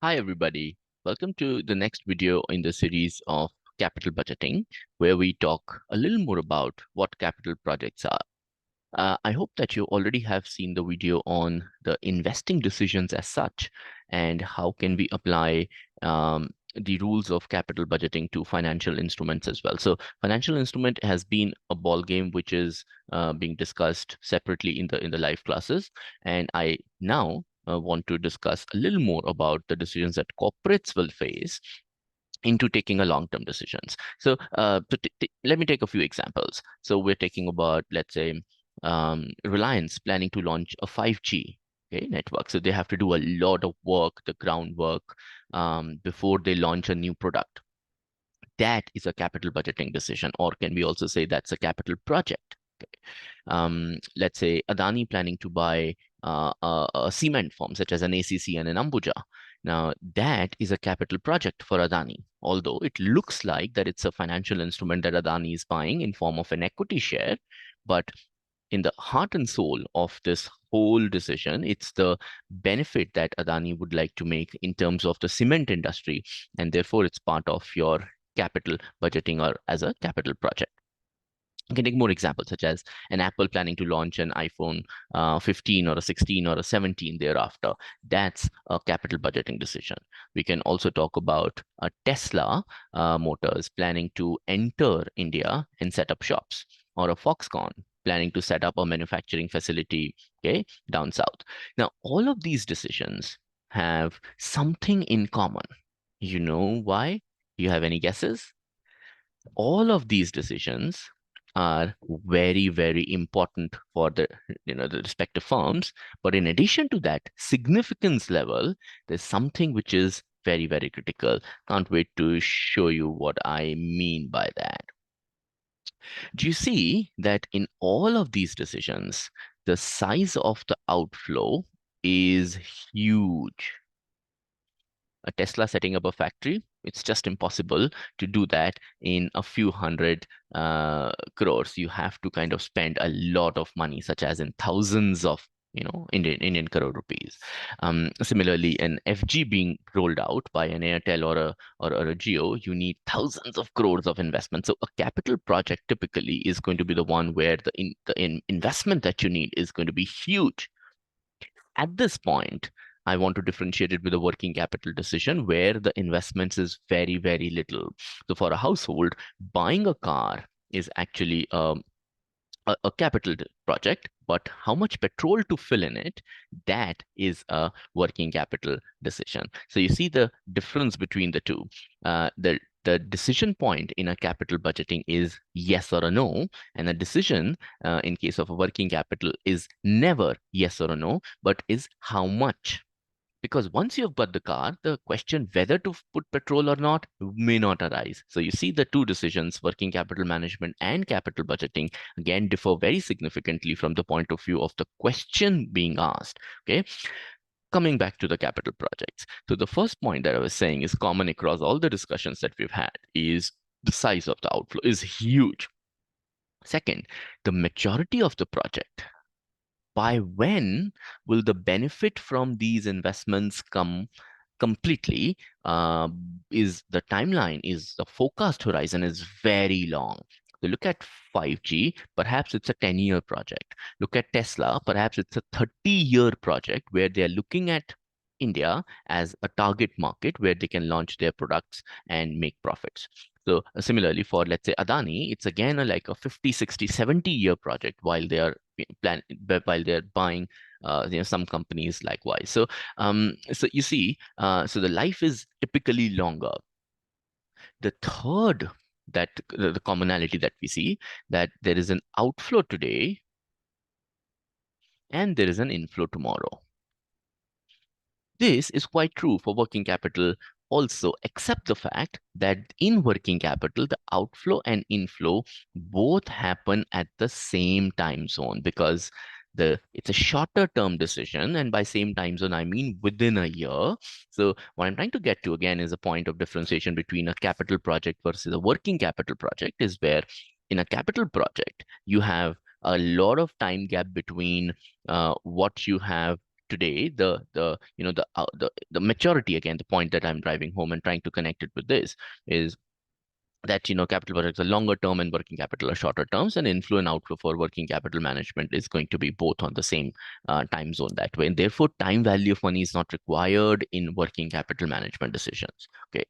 Hi, everybody. Welcome to the next video in the series of capital budgeting, where we talk a little more about what capital projects are. I hope that you already have seen the video on the investing decisions as such and how can we apply the rules of capital budgeting to financial instruments as well. So financial instrument has been a ball game which is being discussed separately in the live classes, and I now want to discuss a little more about the decisions that corporates will face into taking a long-term decisions. So let me take a few examples. So we're taking about, let's say, Reliance planning to launch a 5G network. So they have to do a lot of work, the groundwork, before they launch a new product. That is a capital budgeting decision, or can we also say that's a capital project? Okay. Let's say Adani planning to buy a cement firm such as an ACC and an Ambuja. Now, that is a capital project for Adani, although it looks like that it's a financial instrument that Adani is buying in form of an equity share. But in the heart and soul of this whole decision, it's the benefit that Adani would like to make in terms of the cement industry. And therefore, it's part of your capital budgeting or as a capital project. You can take more examples, such as an Apple planning to launch an iPhone 15 or a 16 or a 17 thereafter. That's a capital budgeting decision. We can also talk about a Tesla Motors planning to enter India and set up shops, or a Foxconn planning to set up a manufacturing facility, down south. Now, all of these decisions have something in common. You know why? Do you have any guesses? All of these decisions are very, very important for the respective firms. But in addition to that significance level, there's something which is very, very critical. Can't wait to show you what I mean by that. Do you see that in all of these decisions, the size of the outflow is huge? A Tesla setting up a factory, it's just impossible to do that in a few hundred crores. You have to kind of spend a lot of money, such as in thousands of Indian crore rupees. Similarly, an FG being rolled out by an Airtel or a Jio, you need thousands of crores of investment. So a capital project typically is going to be the one where the investment that you need is going to be huge. At this point, I want to differentiate it with a working capital decision where the investments is very, very little. So for a household, buying a car is actually a capital project, but how much petrol to fill in it, that is a working capital decision. So you see the difference between the two. The decision point in a capital budgeting is yes or a no, and a decision in case of a working capital is never yes or a no, but is how much. Because once you've got the car, the question whether to put petrol or not may not arise. So you see the two decisions, working capital management and capital budgeting, again differ very significantly from the point of view of the question being asked. Okay. Coming back to the capital projects. So the first point that I was saying is common across all the discussions that we've had is the size of the outflow is huge. Second, the maturity of the project. By when will the benefit from these investments come completely? Is the timeline, is the forecast horizon is very long. So look at 5G, perhaps it's a 10-year project. Look at Tesla, perhaps it's a 30-year project where they're looking at India as a target market where they can launch their products and make profits. So similarly for, let's say, Adani, it's again like a 50, 60, 70-year project while they are while they're buying some companies likewise. So you see, so the life is typically longer. The third, that the commonality that we see, that there is an outflow today and there is an inflow tomorrow. This is quite true for working capital also, except the fact that in working capital, the outflow and inflow both happen at the same time zone, because it's a shorter term decision, and by same time zone I mean within a year. So what I'm trying to get to again is a point of differentiation between a capital project versus a working capital project, is where in a capital project you have a lot of time gap between what you have today, the maturity, again, the point that I'm driving home and trying to connect it with this is that capital projects are longer term and working capital are shorter terms, and inflow and outflow for working capital management is going to be both on the same time zone that way, and therefore time value of money is not required in working capital management decisions. Okay.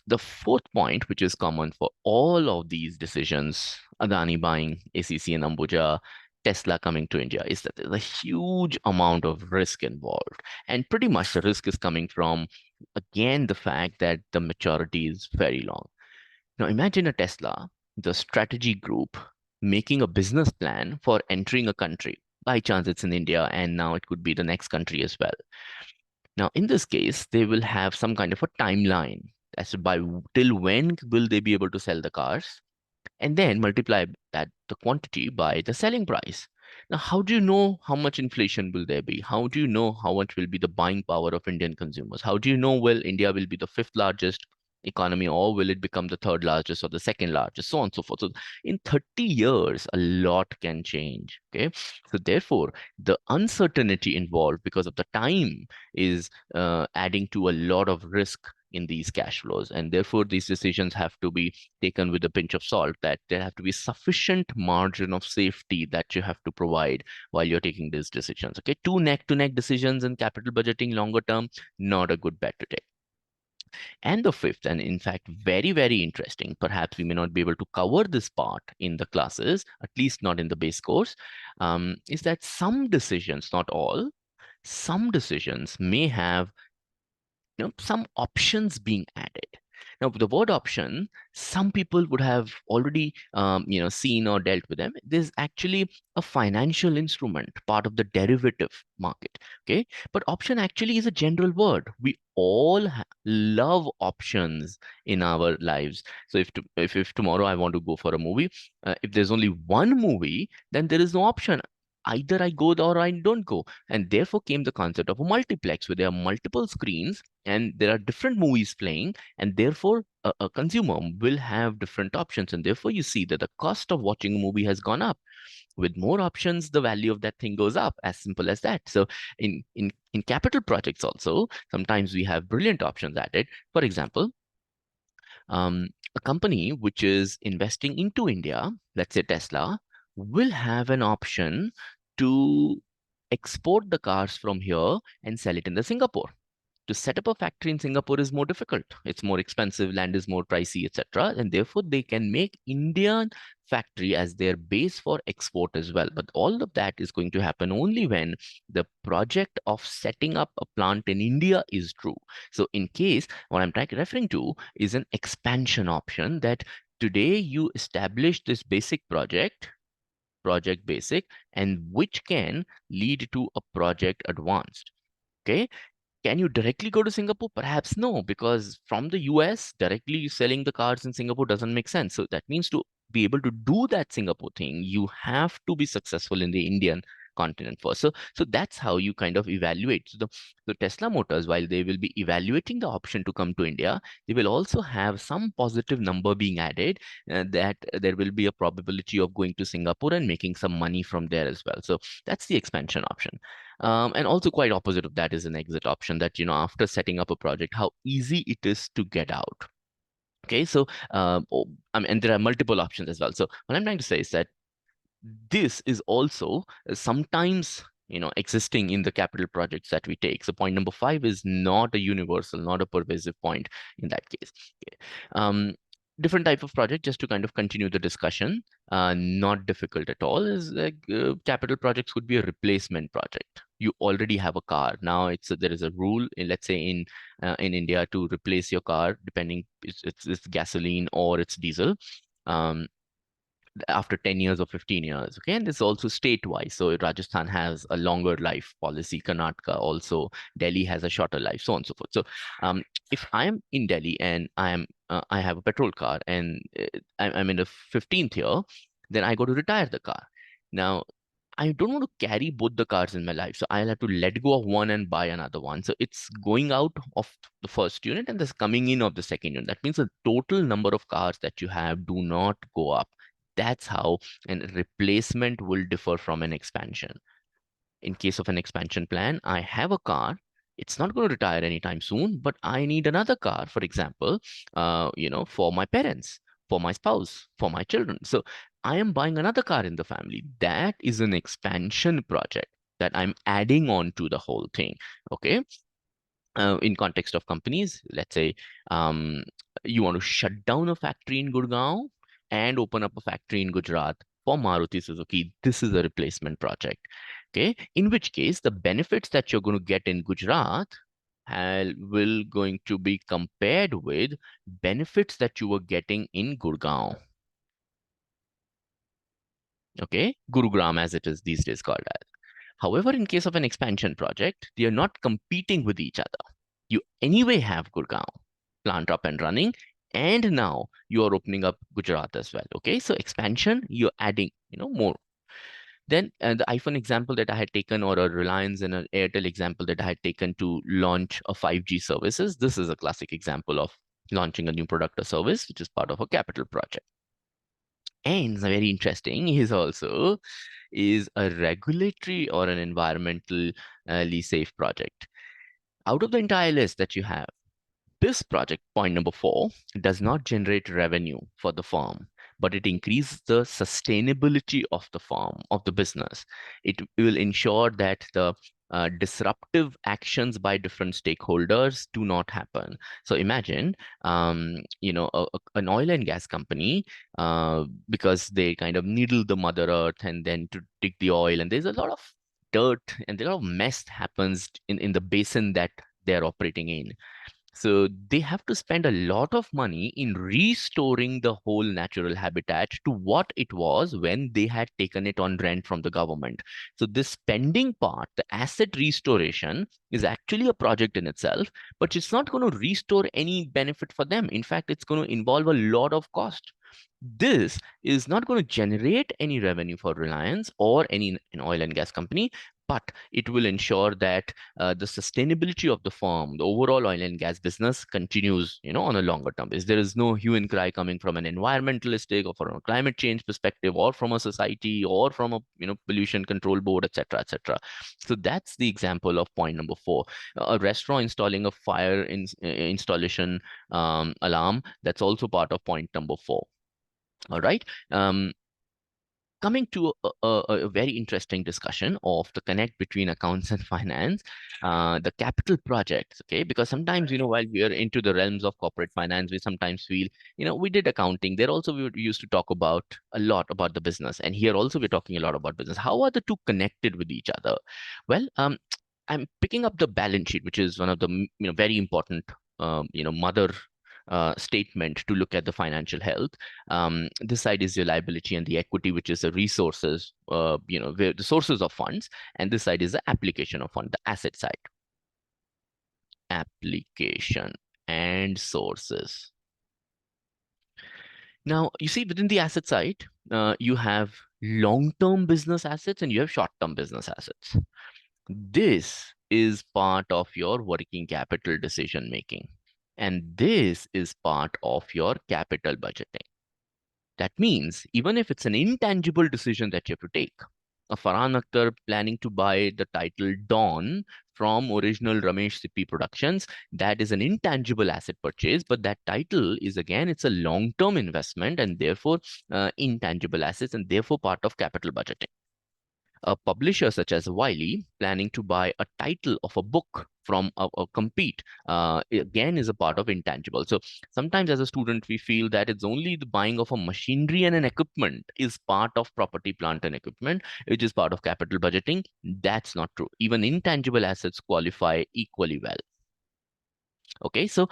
The fourth point, which is common for all of these decisions, Adani buying ACC and Ambuja, Tesla coming to India, is that there's a huge amount of risk involved, and pretty much the risk is coming from, again, the fact that the maturity is very long. Now imagine a Tesla, the strategy group, making a business plan for entering a country. By chance, it's in India, and now it could be the next country as well. Now, in this case, they will have some kind of a timeline as to by till when will they be able to sell the cars, and then multiply that the quantity by the selling price. Now, how do you know how much inflation will there be? How do you know how much will be the buying power of Indian consumers? How do you know, well, India will be the fifth largest economy, or will it become the third largest or the second largest, so on and so forth? So in 30 years, a lot can change. Okay. So therefore, the uncertainty involved because of the time is adding to a lot of risk in these cash flows. And therefore, these decisions have to be taken with a pinch of salt, that there have to be sufficient margin of safety that you have to provide while you're taking these decisions. Okay, two neck to neck decisions in capital budgeting longer term, not a good bet to take. And the fifth, and in fact, very, very interesting, perhaps we may not be able to cover this part in the classes, at least not in the base course, is that some decisions, not all, some decisions may have some options being added. Now, the word option, some people would have already seen or dealt with them. There's actually a financial instrument, part of the derivative market. Okay, but option actually is a general word. We all love options in our lives. So if tomorrow I want to go for a movie, if there's only one movie, then there is no option. Either I go or I don't go. And therefore came the concept of a multiplex, where there are multiple screens and there are different movies playing, and therefore a consumer will have different options, and therefore you see that the cost of watching a movie has gone up. With more options, the value of that thing goes up, as simple as that. So in capital projects also, sometimes we have brilliant options added. For example, a company which is investing into India, let's say Tesla, will have an option to export the cars from here and sell it in the Singapore. To set up a factory in Singapore is more difficult. It's more expensive, land is more pricey, etc. And therefore, they can make Indian factory as their base for export as well. But all of that is going to happen only when the project of setting up a plant in India is true. So in case, what I'm referring to is an expansion option, that today you establish this basic project basic, and which can lead to a project advanced. Okay. Can you directly go to Singapore? Perhaps no, because from the US, directly selling the cars in Singapore doesn't make sense. So that means to be able to do that Singapore thing, you have to be successful in the Indian continent first. So that's how you kind of evaluate. So the Tesla Motors, while they will be evaluating the option to come to India, they will also have some positive number being added, that there will be a probability of going to Singapore and making some money from there as well. So that's the expansion option. And also quite opposite of that is an exit option, that, after setting up a project, how easy it is to get out. Okay, so and there are multiple options as well. So what I'm trying to say is that this is also sometimes existing in the capital projects that we take. So point number 5 is not a universal, not a pervasive point in that case. Okay. Different type of project, just to kind of continue the discussion, not difficult at all, is like capital projects would be a replacement project. You already have a car. Now there is a rule in, let's say in India, to replace your car, depending it's gasoline or it's diesel. After 10 years or 15 years. Okay. And this is also statewide. So Rajasthan has a longer life policy, Karnataka also, Delhi has a shorter life, so on and so forth. So if I'm in Delhi and I have a petrol car, and I'm in the 15th year, then I go to retire the car. Now, I don't want to carry both the cars in my life. So I'll have to let go of one and buy another one. So it's going out of the first unit and this coming in of the second unit. That means the total number of cars that you have do not go up. That's how a replacement will differ from an expansion. In case of an expansion plan, I have a car. It's not going to retire anytime soon, but I need another car, for example, for my parents, for my spouse, for my children. So I am buying another car in the family. That is an expansion project that I'm adding on to the whole thing. Okay. In context of companies, let's say um, you want to shut down a factory in Gurgaon and open up a factory in Gujarat for Maruti Suzuki. This is a replacement project. Okay, in which case the benefits that you're going to get in Gujarat will going to be compared with benefits that you were getting in Gurgaon. Okay, Gurugram as it is these days called as. However, in case of an expansion project, they are not competing with each other. You anyway have Gurgaon plant up and running, and now you are opening up Gujarat as well. Okay, so expansion, you're adding, more. Then the iPhone example that I had taken, or a Reliance and an Airtel example that I had taken to launch a 5G services. This is a classic example of launching a new product or service, which is part of a capital project. And very interesting is a regulatory or an environmentally safe project. Out of the entire list that you have, this project, point number 4, does not generate revenue for the firm, but it increases the sustainability of the firm, of the business. It will ensure that the disruptive actions by different stakeholders do not happen. So imagine, an oil and gas company, because they kind of needle the Mother Earth and then to dig the oil, and there's a lot of dirt and a lot of mess happens in the basin that they're operating in. So they have to spend a lot of money in restoring the whole natural habitat to what it was when they had taken it on rent from the government. So this spending part, the asset restoration, is actually a project in itself, but it's not going to restore any benefit for them. In fact, it's going to involve a lot of cost. This is not going to generate any revenue for Reliance or any an oil and gas company, but it will ensure that the sustainability of the firm, the overall oil and gas business continues, on a longer term basis. There is no hue and cry coming from an environmentalistic or from a climate change perspective or from a society or from a, pollution control board, etc., etc. So that's the example of point number 4. A restaurant installing a fire installation alarm, that's also part of point number 4. All right. Coming to a very interesting discussion of the connect between accounts and finance, the capital projects, okay? Because sometimes, while we are into the realms of corporate finance, we sometimes feel, we did accounting. There also we used to talk about a lot about the business. And here also we're talking a lot about business. How are the two connected with each other? Well, I'm picking up the balance sheet, which is one of the, very important, mother statement to look at the financial health. This side is your liability and the equity, which is the resources, the sources of funds. And this side is the application of fund, the asset side. Application and sources. Now, you see within the asset side, you have long-term business assets and you have short-term business assets. This is part of your working capital decision making. And this is part of your capital budgeting. That means even if it's an intangible decision that you have to take, a Farhan Akhtar planning to buy the title Dawn from original Ramesh Sippy Productions, that is an intangible asset purchase, but that title is again, it's a long-term investment and therefore intangible assets and therefore part of capital budgeting. A publisher such as Wiley planning to buy a title of a book from a compete again is a part of intangible. So sometimes as a student we feel that it's only the buying of a machinery and an equipment is part of property, plant and equipment, which is part of capital budgeting. That's not true. Even intangible assets qualify equally well. Okay, so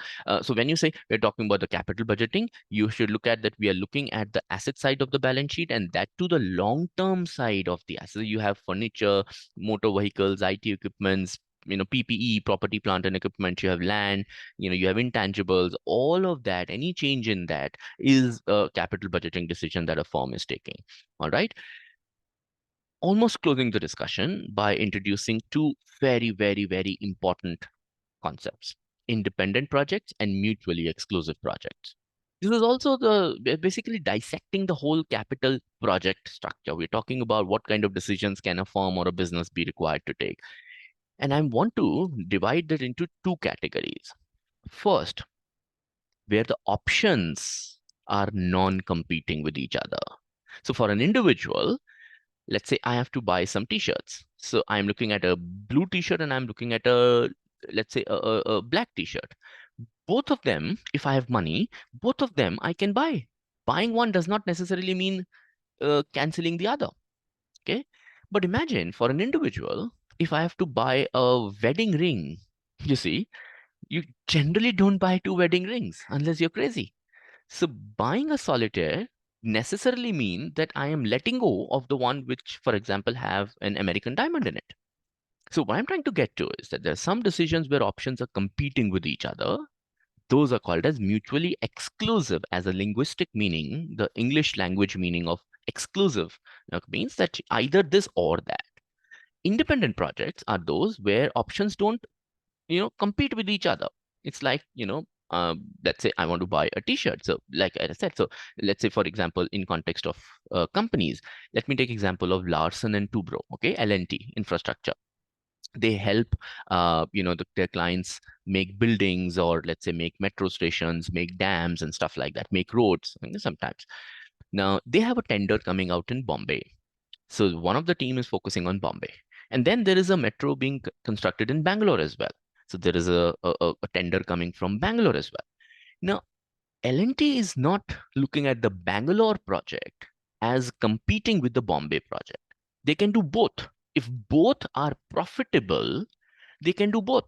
when you say we're talking about the capital budgeting, you should look at that we are looking at the asset side of the balance sheet and that to the long-term side of the asset. You have furniture, motor vehicles, IT equipments, PPE, property, plant and equipment, you have land, you have intangibles, all of that, any change in that is a capital budgeting decision that a firm is taking. All right. Almost closing the discussion by introducing two very, very, very important concepts: independent projects and mutually exclusive projects. This is also basically dissecting the whole capital project structure. We're talking about what kind of decisions can a firm or a business be required to take. And I want to divide that into two categories. First, where the options are non-competing with each other. So for an individual, let's say I have to buy some t-shirts. So I'm looking at a blue t-shirt and I'm looking at let's say a black t-shirt. Both of them, if I have money, both of them I can buy. Buying one does not necessarily mean canceling the other. Okay. But imagine for an individual, if I have to buy a wedding ring, you see, you generally don't buy two wedding rings unless you're crazy. So buying a solitaire necessarily mean that I am letting go of the one which, for example, have an American diamond in it. So what I'm trying to get to is that there are some decisions where options are competing with each other. Those are called as mutually exclusive as a linguistic meaning. The English language meaning of exclusive means that either this or that. Independent projects are those where options don't compete with each other. It's like let's say I want to buy a t-shirt, so like I said, so let's say for example in context of companies, let me take example of Larsen and Toubro. Okay, L&T infrastructure. They help their clients make buildings, or let's say make metro stations, make dams and stuff like that, make roads sometimes. Now they have a tender coming out in Bombay, so one of the team is focusing on Bombay. And then there is a metro being constructed in Bangalore as well. So there is a tender coming from Bangalore as well. Now, L&T is not looking at the Bangalore project as competing with the Bombay project. They can do both. If both are profitable, they can do both.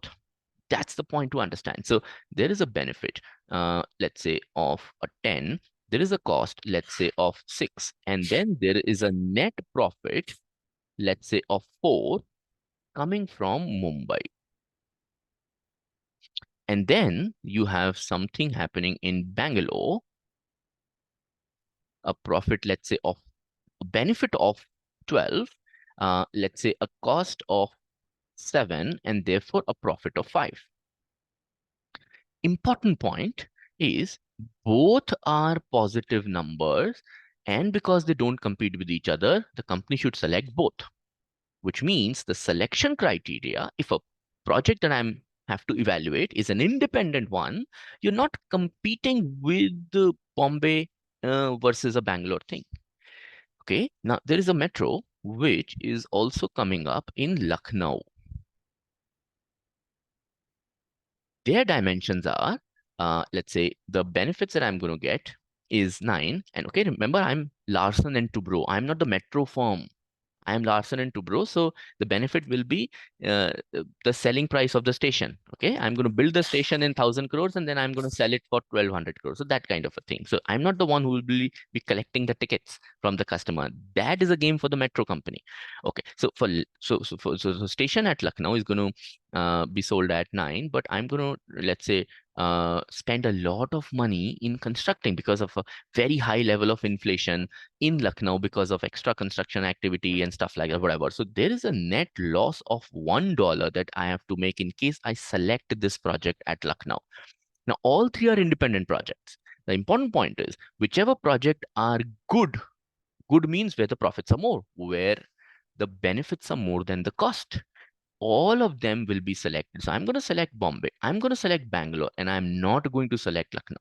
That's the point to understand. So there is a benefit, let's say, of a 10. There is a cost, let's say, of 6. And then there is a net profit, let's say, of 4 coming from Mumbai. And then you have something happening in Bangalore, a profit, let's say, of a benefit of 12, let's say a cost of 7, and therefore a profit of 5. Important point is both are positive numbers, and because they don't compete with each other, the company should select both, which means the selection criteria, if a project that I'm have to evaluate is an independent one, you're not competing with the Bombay versus a Bangalore thing. Okay, now there is a metro which is also coming up in Lucknow. Their dimensions are, let's say the benefits that I'm going to get is 9. And okay, remember I'm Larsen and Toubro. I'm not the metro firm. I am Larsen and Toubro. So the benefit will be the selling price of the station. Okay, I'm going to build the station in 1,000 crores and then I'm going to sell it for 1,200 crores. So that kind of a thing. So I'm not the one who will be collecting the tickets from the customer. That is a game for the metro company. Okay, so so station at Lucknow is going to be sold at 9, but I'm going to, let's say, spend a lot of money in constructing because of a very high level of inflation in Lucknow because of extra construction activity and stuff like that, whatever. So there is a net loss of $1 that I have to make in case I select this project at Lucknow. Now, all three are independent projects. The important point is whichever project are good, good means where the profits are more, where the benefits are more than the cost. All of them will be selected. So I'm going to select Bombay. I'm going to select Bangalore, and I'm not going to select Lucknow.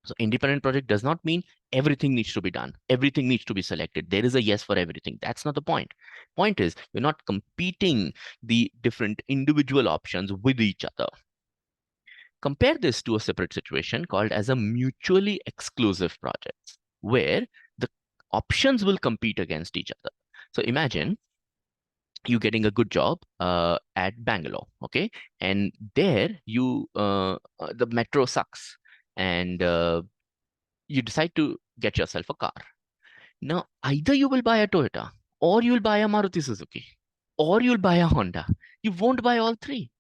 So independent project does not mean everything needs to be done. Everything needs to be selected. There is a yes for everything. That's not the point. Point is, you're not competing the different individual options with each other. Compare this to a separate situation called as a mutually exclusive project, where the options will compete against each other. So imagine you getting a good job at Bangalore, okay? And there the metro sucks, and you decide to get yourself a car. Now, either you will buy a Toyota, or you will buy a Maruti Suzuki, or you'll buy a Honda. You won't buy all three.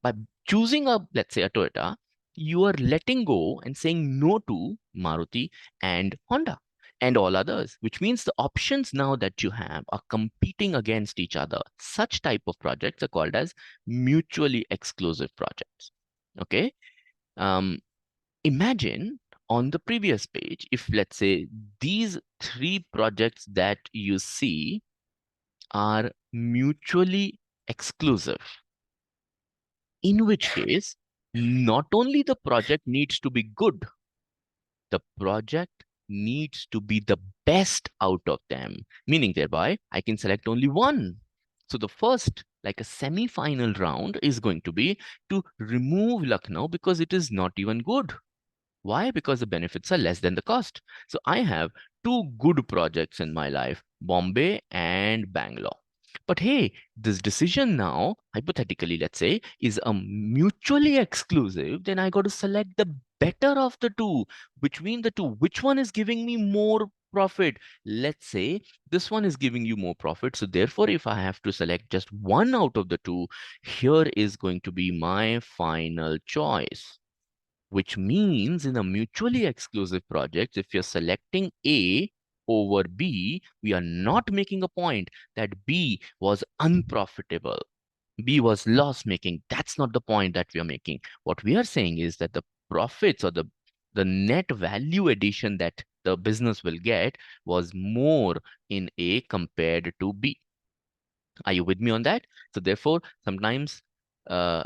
By choosing a, let's say, a Toyota, you are letting go and saying no to Maruti and Honda and all others, which means the options now that you have are competing against each other. Such type of projects are called as mutually exclusive projects. Okay. Imagine on the previous page, if let's say these three projects that you see are mutually exclusive, in which case, not only the project needs to be good, the project needs to be the best out of them, meaning thereby I can select only one. So the first, like a semi-final round, is going to be to remove Lucknow because it is not even good. Why? Because the benefits are less than the cost. So I have two good projects in my life, Bombay and Bangalore. But hey, this decision now, hypothetically, let's say, is a mutually exclusive, then I got to select the better of the two. Between the two, which one is giving me more profit? Let's say this one is giving you more profit. So therefore, if I have to select just one out of the two, here is going to be my final choice, which means in a mutually exclusive project, if you're selecting A over B, we are not making a point that B was unprofitable. B was loss making. That's not the point that we are making. What we are saying is that the profits or the net value addition that the business will get was more in A compared to B. Are you with me on that? So therefore, sometimes, there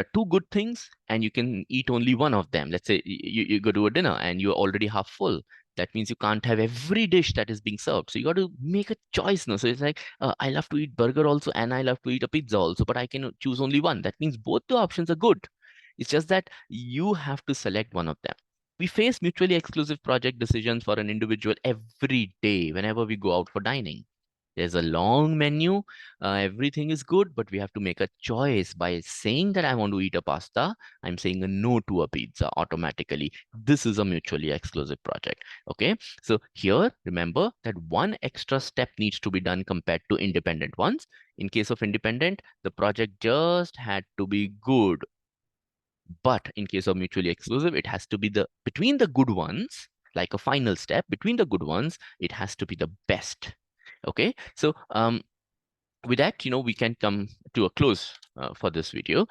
are two good things and you can eat only one of them. Let's say you go to a dinner and you're already half full. That means you can't have every dish that is being served. So you got to make a choice now. So it's like, I love to eat burger also and I love to eat a pizza also, but I can choose only one. That means both the options are good. It's just that you have to select one of them. We face mutually exclusive project decisions for an individual every day whenever we go out for dining. There's a long menu. Everything is good, but we have to make a choice. By saying that I want to eat a pasta, I'm saying a no to a pizza automatically. This is a mutually exclusive project. Okay. So here, remember that one extra step needs to be done compared to independent ones. In case of independent, the project just had to be good. But in case of mutually exclusive, it has to be the between the good ones, like a final step between the good ones, it has to be the best. Okay, so with that, we can come to a close for this video.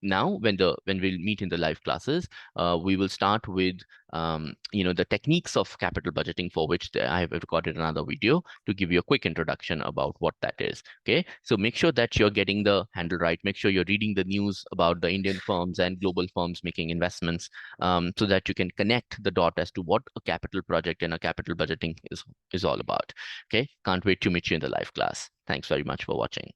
Now, when we'll meet in the live classes, we will start with the techniques of capital budgeting, for which I have recorded another video to give you a quick introduction about what that is. Okay, so make sure that you're getting the handle right. Make sure you're reading the news about the Indian firms and global firms making investments, so that you can connect the dot as to what a capital project and a capital budgeting is all about. Okay, can't wait to meet you in the live class. Thanks very much for watching.